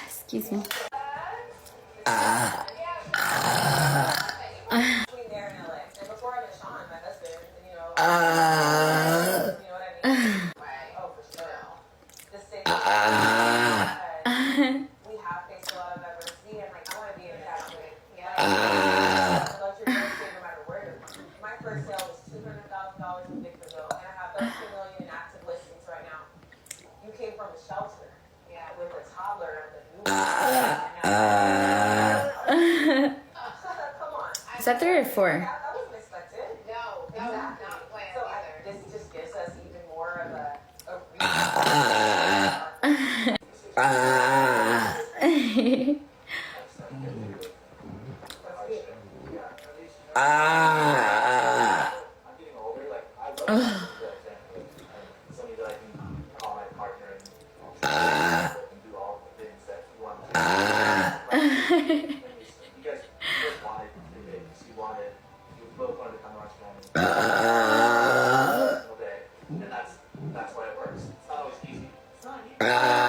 Excuse me. Is that 3 or 4? And that's why it works. It's not always easy. It's not easy.